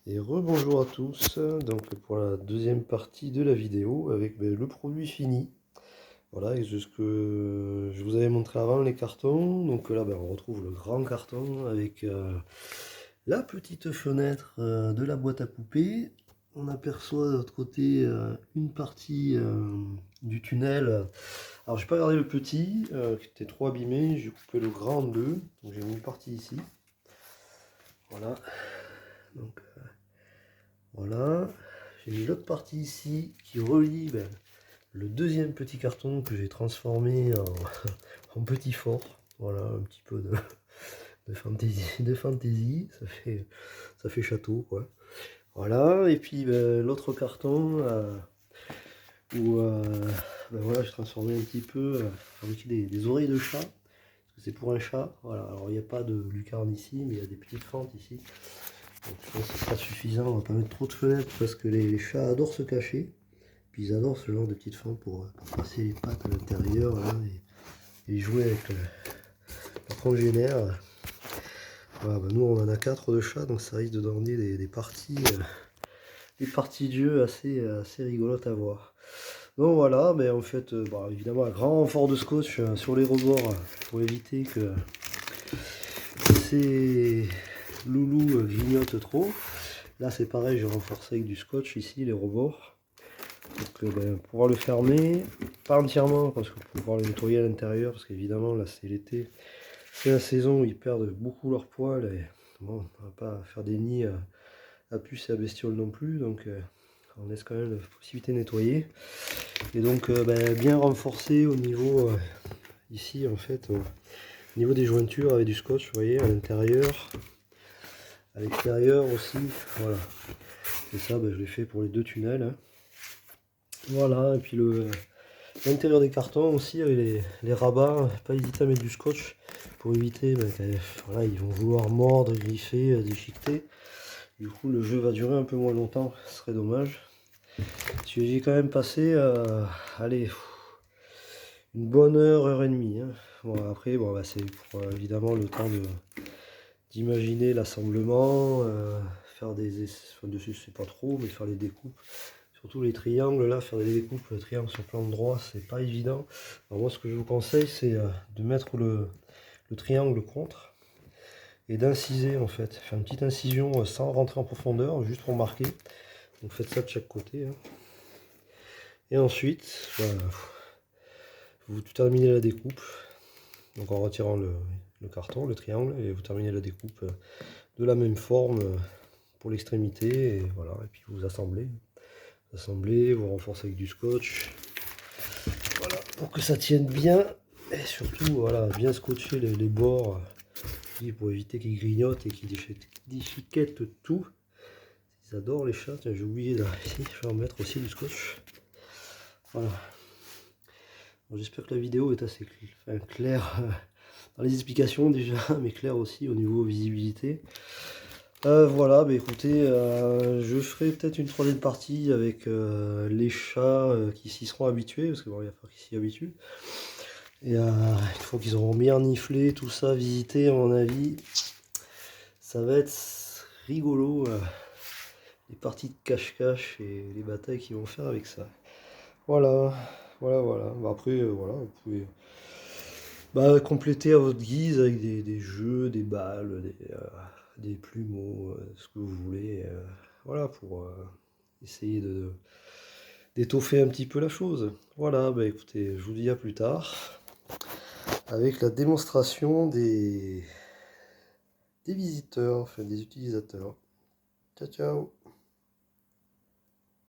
Et rebonjour à tous, donc pour la deuxième partie de la vidéo avec le produit fini. Voilà, et ce que je vous avais montré avant, les cartons. Donc là, on retrouve le grand carton avec la petite fenêtre de la boîte à poupée. On aperçoit de l'autre côté une partie du tunnel. Alors j'ai pas gardé le petit, qui était trop abîmé, j'ai coupé le grand en deux. Donc j'ai mis une partie ici. Voilà. Donc voilà, j'ai mis l'autre partie ici qui relie le deuxième petit carton que j'ai transformé en petit fort. Voilà, un petit peu de fantaisie, ça fait château quoi. Voilà, et puis l'autre carton où voilà, j'ai transformé un petit peu, fabriqué des oreilles de chat. C'est pour un chat. Voilà, alors il n'y a pas de lucarne ici, mais il y a des petites fentes ici. Donc je pense que ce sera suffisant, on va pas mettre trop de fenêtres parce que les chats adorent se cacher. Puis ils adorent ce genre de petites fentes pour passer les pattes à l'intérieur et jouer avec leur congénère. Voilà, nous on en a 4 de chats, donc ça risque de donner des parties de jeu assez rigolotes à voir. Donc voilà, mais en fait, évidemment un grand renfort de scotch sur les rebords pour éviter que ces loulous grignotent trop. Là c'est pareil, j'ai renforcé avec du scotch ici les rebords. Donc pour pouvoir le fermer, pas entièrement parce que pour pouvoir le nettoyer à l'intérieur, parce qu'évidemment là c'est l'été, c'est la saison où ils perdent beaucoup leur poils et bon, on va pas faire des nids à puces et à bestioles non plus, donc on laisse quand même la possibilité de nettoyer. Et donc bien renforcer au niveau ici en fait, au niveau des jointures avec du scotch, vous voyez, à l'intérieur, à l'extérieur aussi, voilà. Et ça je l'ai fait pour les deux tunnels. Hein. Voilà, et puis l'intérieur des cartons aussi, avec les rabats, pas hésiter à mettre du scotch pour éviter voilà, ils vont vouloir mordre, griffer, déchiqueter. Du coup, le jeu va durer un peu moins longtemps, ce serait dommage. J'ai quand même passé, allez, une bonne heure et demie. Hein. Bon, après, c'est pour évidemment le temps d'imaginer l'assemblement, faire dessus c'est pas trop, mais faire les découpes. Surtout les triangles, là, faire des découpes, le triangle sur plan droit, c'est pas évident. Alors moi, ce que je vous conseille, c'est de mettre le triangle contre et d'inciser, en fait. Faire une petite incision sans rentrer en profondeur, juste pour marquer. Donc faites ça de chaque côté. Hein. Et ensuite, voilà, vous terminez la découpe. Donc en retirant le carton, le triangle, et vous terminez la découpe de la même forme pour l'extrémité. Et voilà, et puis vous assemblez. Vous renforcez avec du scotch. Voilà, pour que ça tienne bien. Et surtout, voilà, bien scotcher les bords pour éviter qu'ils grignotent et qu'ils déchiquettent tout. Ils adorent les chats. Tiens, j'ai oublié ici, je vais en mettre aussi du scotch. Voilà. J'espère que la vidéo est assez claire dans les explications déjà, mais claire aussi au niveau visibilité. Voilà, écoutez, je ferai peut-être une troisième partie avec les chats qui s'y seront habitués, parce que bon, il va falloir qu'ils s'y habituent. Et une fois qu'ils auront bien niflé tout ça, visité à mon avis, ça va être rigolo, les parties de cache-cache et les batailles qu'ils vont faire avec ça. Voilà. Après, voilà, vous pouvez compléter à votre guise avec des jeux, des balles, des plumeaux, ce que vous voulez. Voilà, pour essayer d'étoffer un petit peu la chose. Voilà, écoutez, je vous dis à plus tard avec la démonstration des visiteurs, enfin des utilisateurs. Ciao, ciao!